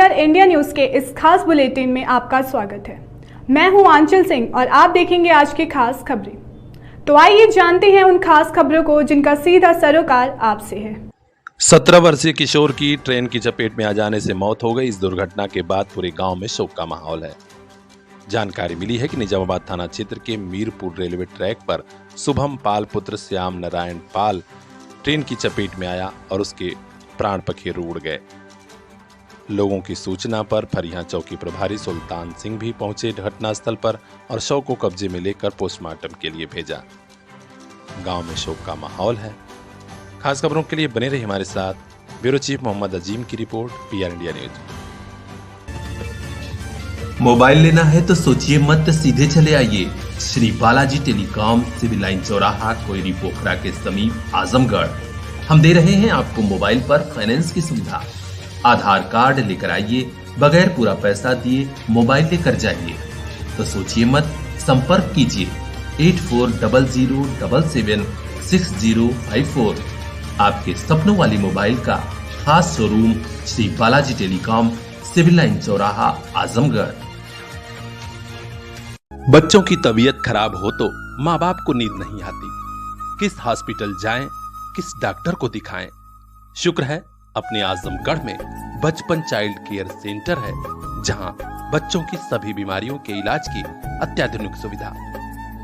PR India news के इस खास बुलेटिन में आपका स्वागत है। मैं हूं आंचल सिंह और आप देखेंगे आज की खास खबरें। तो आइए जानते हैं उन खास खबरों को जिनका सीधा सरोकार आपसे है। 17 वर्षीय किशोर की ट्रेन की चपेट में आ जाने से मौत हो गई। इस दुर्घटना के बाद पूरे गांव में शोक का माहौल है। जानकारी मिली है कि निजामाबाद थाना क्षेत्र के मीरपुर रेलवे ट्रैक पर शुभम पाल पुत्र श्याम नारायण पाल ट्रेन की चपेट में आया और उसके प्राण पखेरु उड़ गए। लोगों की सूचना पर फरिया चौकी प्रभारी सुल्तान सिंह भी पहुंचे घटनास्थल पर और शव को कब्जे में लेकर पोस्टमार्टम के लिए भेजा। गांव में शोक का माहौल है। खास खबरों के लिए बने रहिए हमारे साथ। ब्यूरो चीफ मोहम्मद अजीम की रिपोर्ट, पीआर इंडिया न्यूज। मोबाइल लेना है तो सोचिए मत, सीधे चले आइए Shri Balaji Telecom, Civil Line चौराहा, कोयरी पोखरा के समीप, आजमगढ़। हम दे रहे हैं आपको मोबाइल पर फाइनेंस की सुविधा। आधार कार्ड लेकर आइए, बगैर पूरा पैसा दिए मोबाइल लेकर जाइए। तो सोचिए मत, संपर्क कीजिए 8400776054। आपके सपनों वाली मोबाइल का खास showroom Shri Balaji Telecom, Civil Line चौराहा, आजमगढ़। बच्चों की तबीयत खराब हो तो माँ बाप को नींद नहीं आती। किस हॉस्पिटल जाएं, किस डॉक्टर को दिखाएं। शुक्र है अपने आजमगढ़ में बचपन चाइल्ड केयर सेंटर है, जहां बच्चों की सभी बीमारियों के इलाज की अत्याधुनिक सुविधा।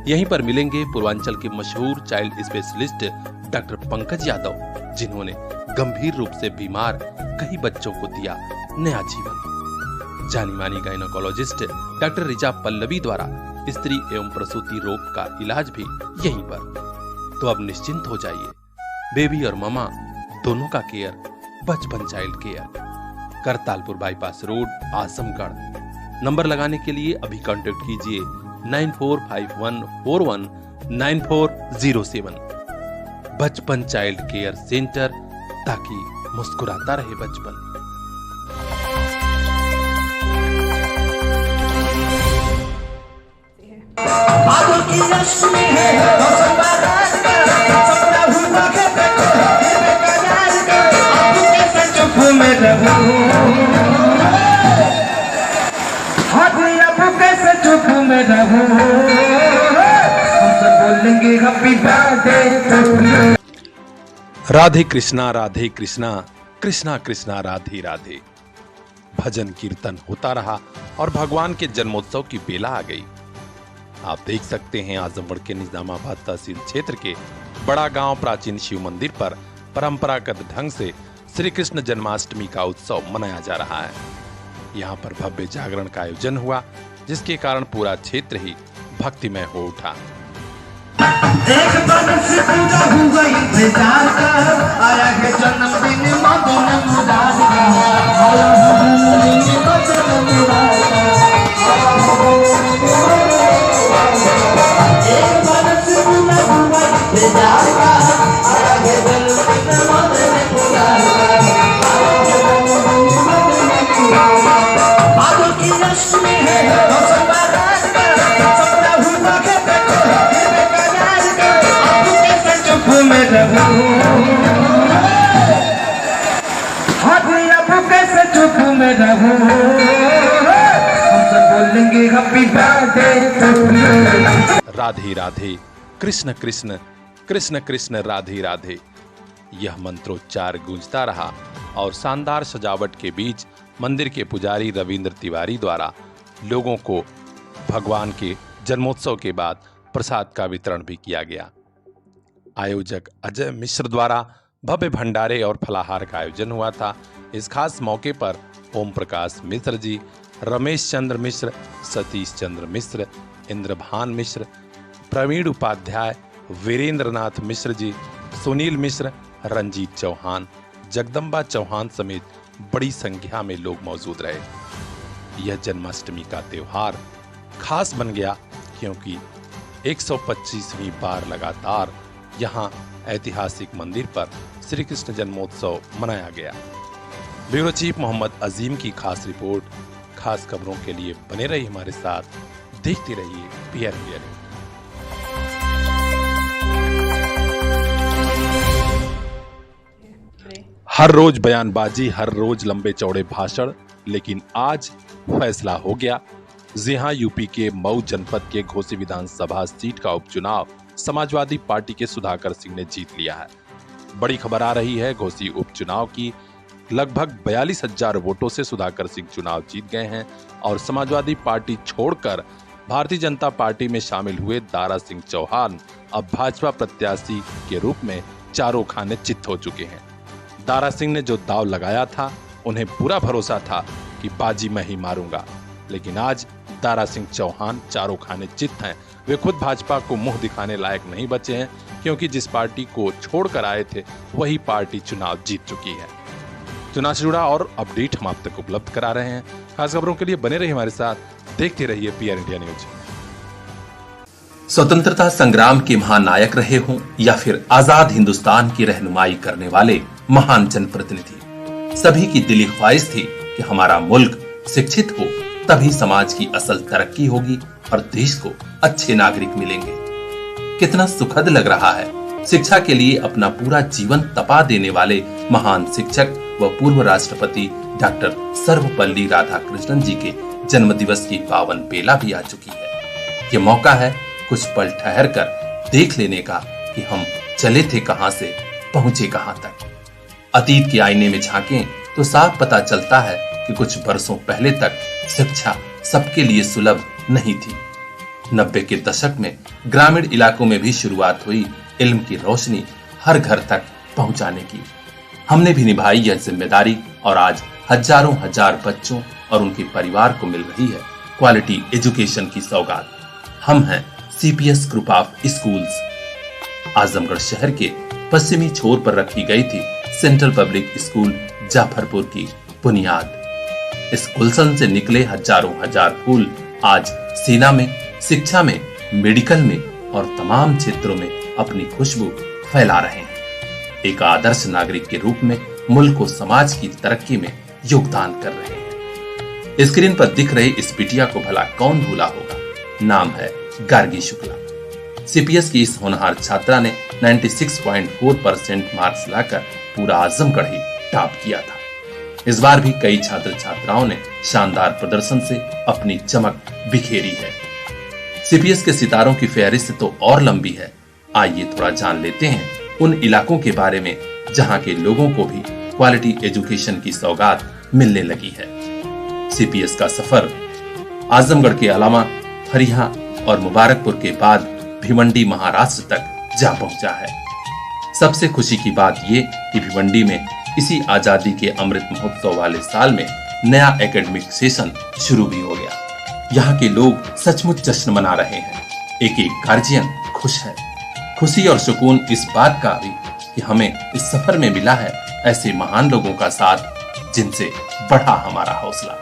यहीं पर मिलेंगे पूर्वांचल के मशहूर child specialist doctor Pankaj Yadav, जिन्होंने गंभीर रूप से बीमार कई बच्चों को दिया नया जीवन। जानी मानी गायनोकोलॉजिस्ट डॉक्टर रिचा पल्लवी द्वारा स्त्री एवं प्रसूति रोग का इलाज भी यहीं पर। तो अब निश्चिंत हो जाइए, बेबी और मामा दोनों का केयर बचपन child care, Kartalpur bypass road, Azamgarh. Number लगाने के लिए अभी कांटेक्ट कीजिए 9451419407। बचपन चाइल्ड केयर सेंटर, ताकि मुस्कुराता रहे बचपन। राधे कृष्णा कृष्णा कृष्णा राधे राधे। भजन कीर्तन होता रहा और भगवान के जन्मोत्सव की बेला आ गई। आप देख सकते हैं आजमगढ़ के निजामाबाद तहसील क्षेत्र के बड़ा गांव प्राचीन शिव मंदिर पर परंपरागत ढंग से श्री कृष्ण जन्माष्टमी का उत्सव मनाया जा रहा है। यहाँ पर भव्य जागरण का आयोजन हुआ, जिसके कारण पूरा क्षेत्र ही भक्तिमय हो उठा। एक बरस पूजा हो गई बेजार का, आया है जन्मदिन मदन मुराद का, आया है जन्मदिन मदन मुराद का। एक बरस पूजा हो गई बेजार का, आया है जन्मदिन मदन मुराद का, आया है जन्मदिन मदन मुराद का। बादल की रश्मि है रोशन बारात का, सपना हुआ के देखो में रहूं, कैसे चुप में रहूं, हम सब बोलेंगे happy birthday to you. Radhe Radhe, Krishna Krishna Krishna Krishna Radhe Radhe. यह मंत्रोच्चार गूंजता रहा और शानदार सजावट के बीच मंदिर के पुजारी रविंद्र तिवारी द्वारा लोगों को भगवान के जन्मोत्सव के बाद प्रसाद का वितरण भी किया गया। आयोजक अजय मिश्र द्वारा भव्य भंडारे और फलाहार का आयोजन हुआ था। इस खास मौके पर ओम प्रकाश मिश्र जी, रमेश चंद्र मिश्र, सतीश चंद्र मिश्र, इंद्रभान मिश्र, प्रवीण उपाध्याय, वीरेंद्र नाथ मिश्र जी, सुनील मिश्र, रंजीत चौहान, जगदम्बा चौहान समेत बड़ी संख्या में लोग मौजूद रहे। यह जन्माष्टमी का त्योहार खास बन गया, क्योंकि 125वीं बार लगातार यहाँ ऐतिहासिक मंदिर पर श्री कृष्ण जन्मोत्सव मनाया गया। ब्यूरो चीफ मोहम्मद अजीम की खास रिपोर्ट। खास खबरों के लिए बने रहिए हमारे साथ, देखते रहिए पीआर इंडिया न्यूज। हर रोज बयानबाजी, हर रोज लंबे चौड़े भाषण, लेकिन आज फैसला हो गया। जी हां, यूपी के मऊ जनपद के घोसी विधानसभा सीट का उपचुनाव समाजवादी पार्टी के सुधाकर सिंह ने जीत लिया है। बड़ी खबर आ रही है घोसी उपचुनाव की। लगभग 42,000 वोटों से सुधाकर सिंह चुनाव जीत गए हैं और समाजवादी पार्टी छोड़कर भारतीय जनता पार्टी में शामिल हुए दारा सिंह चौहान अब भाजपा प्रत्याशी के रूप में चारों खाने चित्त हो चुके हैं। दारा सिंह ने जो दाव लगाया था, उन्हें पूरा भरोसा था कि बाजी मैं ही मारूंगा, लेकिन आज दारा सिंह चौहान चारों खाने चित्त हैं। वे खुद भाजपा को मुंह दिखाने लायक नहीं बचे हैं, क्योंकि जिस पार्टी को छोड़कर आए थे वही पार्टी चुनाव जीत चुकी है। चुनाव से जुड़ा और अपडेट हम आप तक उपलब्ध करा रहे हैं। खास खबरों के लिए बने रहिए हमारे साथ, देखते रहिए पीआर इंडिया न्यूज। स्वतंत्रता संग्राम के महानायक रहे हों या फिर आजाद हिंदुस्तान की रहनुमाई करने वाले महान जनप्रतिनिधि, सभी की दिली ख्वाहिश थी कि हमारा मुल्क शिक्षित हो, तभी समाज की असल तरक्की होगी और देश को अच्छे नागरिक मिलेंगे। कितना सुखद लग रहा है शिक्षा के लिए अपना पूरा जीवन तपा देने वाले महान शिक्षक व पूर्व राष्ट्रपति डॉक्टर सर्वपल्ली राधाकृष्णन जी के जन्म दिवस की पावन बेला भी आ चुकी है। ये मौका है कुछ पल ठहर कर देख लेने का कि हम चले थे कहां से, पहुंचे कहां तक। अतीत के आईने में झांकें तो साफ पता चलता है कि कुछ बरसों पहले तक शिक्षा सबके लिए सुलभ नहीं थी। 90 के दशक में ग्रामीण इलाकों में भी शुरुआत हुई इल्म की रोशनी हर घर तक पहुंचाने की। हमने भी निभाई यह जिम्मेदारी और आज हजारों हजार बच्चों और उनके परिवार को मिल रही है क्वालिटी एजुकेशन की सौगात। हम हैं CPS group of schools. Azamgarh शहर के पश्चिमी छोर पर रखी गई थी सेंट्रल पब्लिक स्कूल जाफरपुर की बुनियाद। इस गुलशन से निकले हजारों हजार फूल आज सेना में, शिक्षा में, मेडिकल में और तमाम क्षेत्रों में अपनी खुशबू फैला रहे हैं। एक आदर्श नागरिक के रूप में मुल्क को समाज की तरक्की में योगदान कर रहे हैं। स्क्रीन पर दिख रहे इस बिटिया को भला कौन भूला होगा। नाम है गार्गी शुक्ला। सीपीएस की इस होनहार छात्रा ने 96.4% मार्क्स लाकर पूरा आजमगढ़ ही टॉप किया था। इस बार भी कई छात्र छात्राओं ने शानदार प्रदर्शन से अपनी चमक बिखेरी है। सीपीएस के सितारों की फहरिस्त तो और लंबी है। आइए थोड़ा जान लेते हैं उन इलाकों के बारे में जहां के लोगों को भी क्वालिटी एजुकेशन की सौगात मिलने लगी है। सीपीएस का सफर आजमगढ़ के अलावा फरिया और मुबारकपुर के बाद भिवंडी महाराष्ट्र तक जा पहुंचा है। सबसे खुशी की बात ये कि भिवंडी में इसी आजादी के अमृत महोत्सव वाले साल में नया एकेडमिक सेशन शुरू भी हो गया। यहाँ के लोग सचमुच जश्न मना रहे हैं। एक एक गार्जियन खुश है। खुशी और सुकून इस बात का भी कि हमें इस सफर में मिला है ऐसे महान लोगों का साथ जिनसे बढ़ा हमारा हौसला।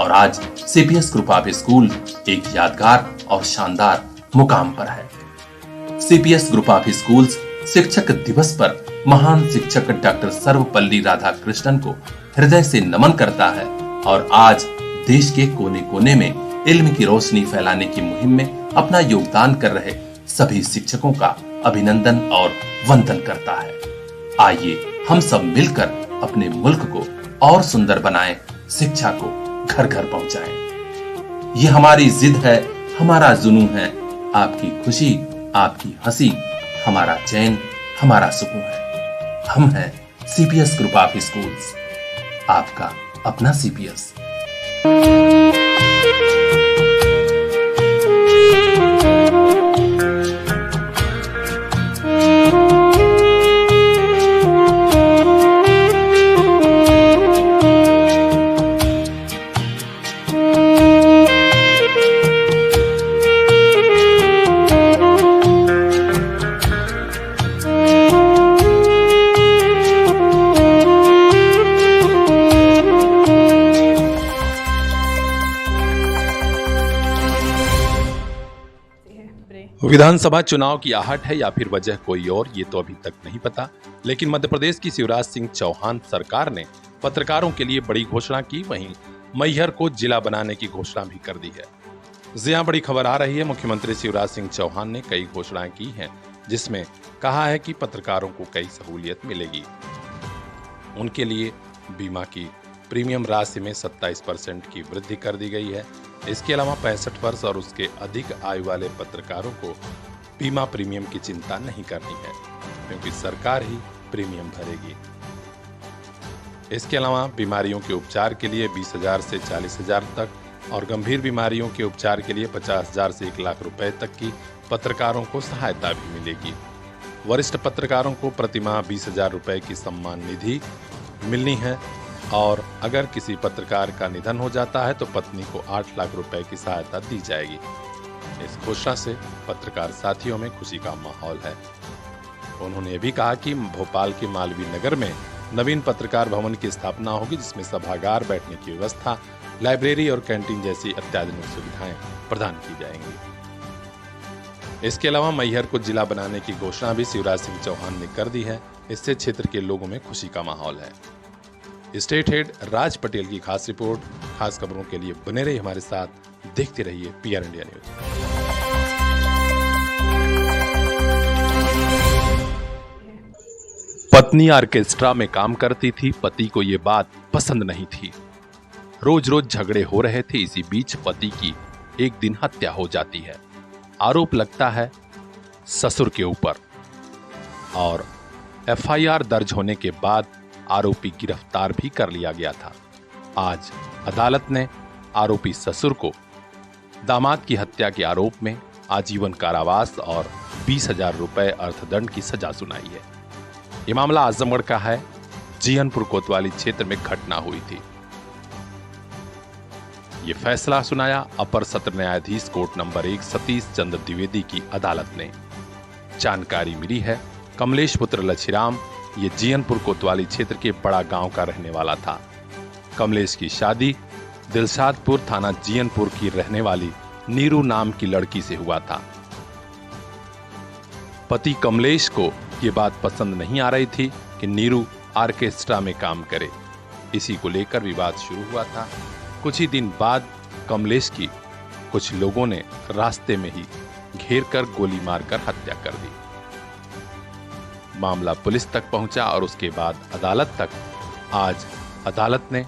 और आज सीपीएस ग्रुप ऑफ स्कूल एक यादगार और शानदार मुकाम पर है। सीपीएस ग्रुप ऑफ स्कूल्स शिक्षक दिवस पर महान शिक्षक डॉक्टर सर्वपल्ली राधाकृष्णन को हृदय से नमन करता है और आज देश के कोने कोने में इल्म की रोशनी फैलाने की मुहिम में अपना योगदान कर रहे सभी शिक्षकों का अभिनंदन और वंदन करता है। आइए हम सब मिलकर अपने मुल्क को और सुंदर बनाएं, शिक्षा को घर घर पहुंचाएं। ये हमारी जिद है, हमारा जुनून है। आपकी खुशी, आपकी हंसी हमारा चैन, हमारा सुकून है। हम हैं सीपीएस ग्रुप ऑफ स्कूल्स, आपका अपना सीपीएस। विधानसभा चुनाव की आहट है या फिर वजह कोई और, ये तो अभी तक नहीं पता। लेकिन मध्य प्रदेश की शिवराज सिंह चौहान सरकार ने पत्रकारों के लिए बड़ी घोषणा की, वहीं मैहर को जिला बनाने की घोषणा भी कर दी है। यहाँ बड़ी खबर आ रही है। मुख्यमंत्री शिवराज सिंह चौहान ने कई घोषणाएं की हैं, जिसमें कहा है कि पत्रकारों को कई सहूलियत मिलेगी। उनके लिए बीमा की प्रीमियम राशि में 27% की वृद्धि कर दी गई है। इसके अलावा 65 वर्ष और उसके अधिक आयु वाले पत्रकारों को बीमा प्रीमियम की चिंता नहीं करनी है, क्योंकि सरकार ही प्रीमियम भरेगी। इसके अलावा बीमारियों के उपचार के लिए 20,000 से 40,000 तक और गंभीर बीमारियों के उपचार के लिए 50,000 से 1 लाख रुपए तक की पत्रकारों को सहायता भी मिलेगी। वरिष्ठ पत्रकारों को प्रतिमाह 20,000 रुपए की सम्मान निधि मिलनी है और अगर किसी पत्रकार का निधन हो जाता है तो पत्नी को 8 लाख रुपए की सहायता दी जाएगी। इस घोषणा से पत्रकार साथियों में खुशी का माहौल है। उन्होंने ये भी कहा कि भोपाल के मालवीय नगर में नवीन पत्रकार भवन की स्थापना होगी, जिसमें सभागार, बैठने की व्यवस्था, लाइब्रेरी और कैंटीन जैसी अत्याधुनिक सुविधाएं प्रदान की जाएंगी। इसके अलावा मैहर को जिला बनाने की घोषणा भी शिवराज सिंह चौहान ने कर दी है। इससे क्षेत्र के लोगों में खुशी का माहौल है। स्टेट हेड राज पटेल की खास रिपोर्ट। खास खबरों के लिए बने रहिए हमारे साथ, देखते रहिए PR इंडिया न्यूज। पत्नी ऑर्केस्ट्रा में काम करती थी, पति को ये बात पसंद नहीं थी। रोज रोज झगड़े हो रहे थे। इसी बीच पति की एक दिन हत्या हो जाती है। आरोप लगता है ससुर के ऊपर और FIR दर्ज होने के बाद आरोपी गिरफ्तार भी कर लिया गया था। आज अदालत ने आरोपी ससुर को दामाद की हत्या के आरोप में आजीवन कारावास और 20,000 रुपए अर्थदंड की सजा सुनाई है। ये मामला आजमगढ़ का है। जीयनपुर कोतवाली क्षेत्र में घटना हुई थी। ये फैसला सुनाया अपर सत्र न्यायाधीश कोर्ट नंबर 1 सतीश चंद्र द्विवेदी की अदालत ने। जानकारी मिली है कमलेश पुत्र लछीराम ये जीयनपुर कोतवाली क्षेत्र के बड़ा गांव का रहने वाला था। कमलेश की शादी दिलशादपुर थाना जीयनपुर की रहने वाली नीरू नाम की लड़की से हुआ था। पति कमलेश को ये बात पसंद नहीं आ रही थी कि नीरू ऑर्केस्ट्रा में काम करे। इसी को लेकर विवाद शुरू हुआ था। कुछ ही दिन बाद कमलेश की कुछ लोगों ने रास्ते में ही घेर कर गोली मारकर हत्या कर दी। मामला पुलिस तक पहुंचा और उसके बाद अदालत तक। आज अदालत ने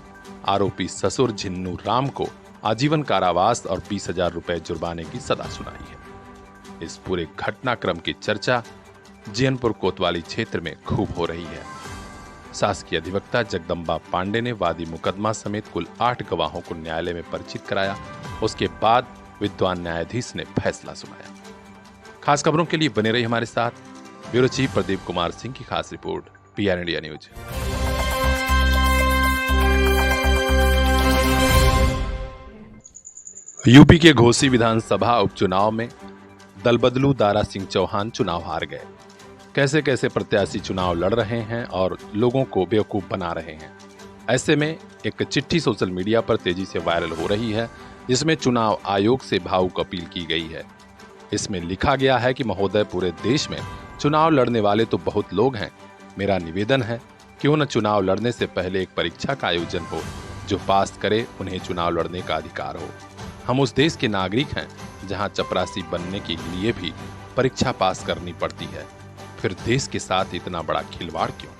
आरोपी ससुर झिन्नू राम को आजीवन कारावास और 20,000 रुपए जुर्माने की सजा सुनाई है। इस पूरे घटनाक्रम की चर्चा जीयनपुर कोतवाली क्षेत्र में खूब हो रही है। शासकीय अधिवक्ता जगदम्बा पांडे ने वादी मुकदमा समेत कुल 8 गवाहों को न्यायालय में परिचित कराया। उसके बाद विद्वान न्यायाधीश ने फैसला सुनाया। खास खबरों के लिए बने रहिए हमारे साथ। ब्यूरो चीफ प्रदीप कुमार सिंह की खास report PR India news. UP के घोसी विधानसभा उपचुनाव में दल बदलू दारा सिंह चौहान चुनाव हार गए। कैसे कैसे प्रत्याशी चुनाव लड़ रहे हैं और लोगों को बेवकूफ बना रहे हैं। ऐसे में एक चिट्ठी सोशल मीडिया पर तेजी से वायरल हो रही है, जिसमें चुनाव आयोग से भावुक अपील की गई है। इसमें लिखा गया है कि महोदय, पूरे देश में चुनाव लड़ने वाले तो बहुत लोग हैं। मेरा निवेदन है क्यों न चुनाव लड़ने से पहले एक परीक्षा का आयोजन हो। जो पास करे उन्हें चुनाव लड़ने का अधिकार हो। हम उस देश के नागरिक हैं जहां चपरासी बनने के लिए भी परीक्षा पास करनी पड़ती है। फिर देश के साथ इतना बड़ा खिलवाड़ क्यों?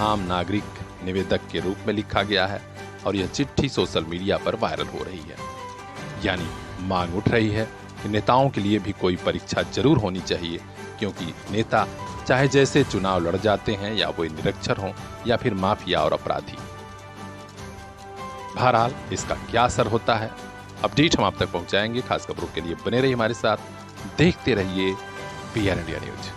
आम नागरिक निवेदक के रूप में लिखा गया है और यह चिट्ठी सोशल मीडिया पर वायरल हो रही है। यानी मांग उठ रही है कि नेताओं के लिए भी कोई परीक्षा जरूर होनी चाहिए, क्योंकि नेता चाहे जैसे चुनाव लड़ जाते हैं, या वो निरक्षर हों या फिर माफिया और अपराधी। बहरहाल इसका क्या असर होता है, अपडेट हम आप तक पहुंचाएंगे। खास खबरों के लिए बने रहिए हमारे साथ, देखते रहिए PR इंडिया न्यूज।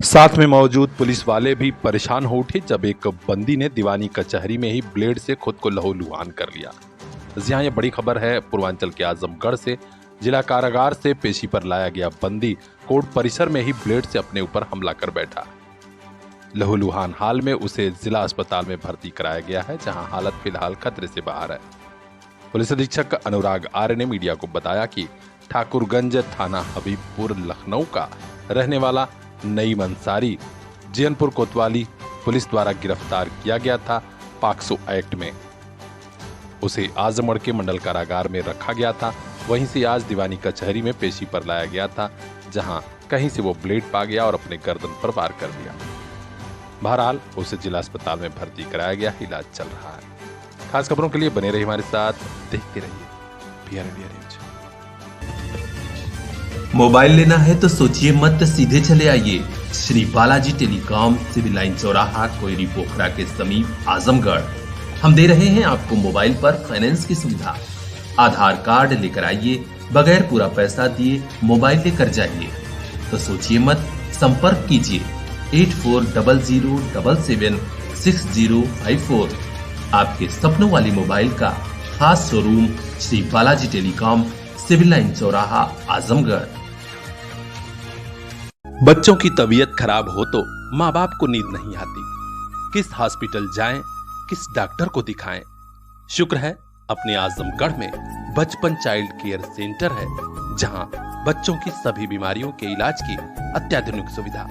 साथ में मौजूद पुलिस वाले भी परेशान हो उठे जब एक बंदी ने दीवानी कचहरी में ही ब्लेड से खुद को लहूलुहान कर लिया। यहाँ ये बड़ी खबर है। पूर्वांचल के आजमगढ़ से जिला कारागार से पेशी पर लाया गया बंदी कोर्ट परिसर में ही ब्लेड से अपने ऊपर हमला कर बैठा। लहूलुहान हाल में उसे जिला अस्पताल में भर्ती कराया गया है, जहां हालत फिलहाल खतरे से बाहर है। पुलिस अधीक्षक अनुराग आर्य ने मीडिया को बताया कि ठाकुरगंज थाना हबीबपुर लखनऊ का रहने वाला नईम अंसारी जीयनपुर कोतवाली पुलिस द्वारा गिरफ्तार किया गया था। पॉक्सो एक्ट में उसे आजमगढ़ के मंडल कारागार में रखा गया था। वहीं से आज दीवानी कचहरी में पेशी पर लाया गया था, जहां कहीं से वो ब्लेड पा गया और अपने गर्दन पर वार कर दिया। बहरहाल उसे जिला अस्पताल में भर्ती कराया गया, इलाज चल रहा है। खास खबरों के लिए बने रहिए हमारे साथ, देखते रहिए PRN न्यूज। मोबाइल लेना है तो सोचिए मत, सीधे चले आइए Shri Balaji Telecom, Civil Line चौराहा, कोयरी पोखरा के समीप, आजमगढ़। हम दे रहे हैं आपको मोबाइल पर फाइनेंस की सुविधा। आधार कार्ड लेकर आइए, बगैर पूरा पैसा दिए मोबाइल लेकर जाइए। तो सोचिए मत, संपर्क कीजिए 8400776054। आपके सपनों वाली मोबाइल का खास showroom Shri Balaji Telecom, Civil Line चौराहा, आजमगढ़। बच्चों की तबीयत खराब हो तो माँ बाप को नींद नहीं आती। किस हॉस्पिटल जाएं, किस डॉक्टर को दिखाएं? शुक्र है अपने आजमगढ़ में बचपन चाइल्ड केयर सेंटर है, जहां बच्चों की सभी बीमारियों के इलाज की अत्याधुनिक सुविधा।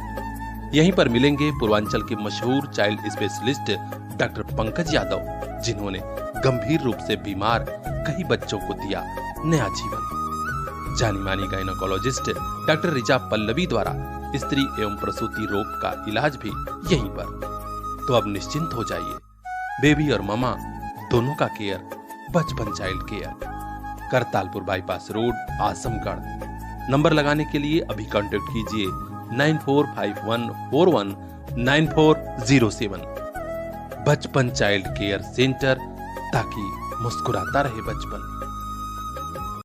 यहीं पर मिलेंगे पूर्वांचल के मशहूर child specialist doctor Pankaj Yadav, जिन्होंने गंभीर रूप से बीमार कई बच्चों को दिया नया जीवन। जानी मानी गायनोकोलॉजिस्ट डॉक्टर रिचा पल्लवी द्वारा स्त्री एवं प्रसूति रोग का इलाज भी यहीं पर। तो अब निश्चिंत हो जाइए, बेबी और मामा दोनों का केयर बचपन child care, Kartalpur bypass road, Azamgarh. Number लगाने के लिए अभी कांटेक्ट कीजिए 9451419407। बचपन चाइल्ड केयर सेंटर, ताकि मुस्कुराता रहे बचपन।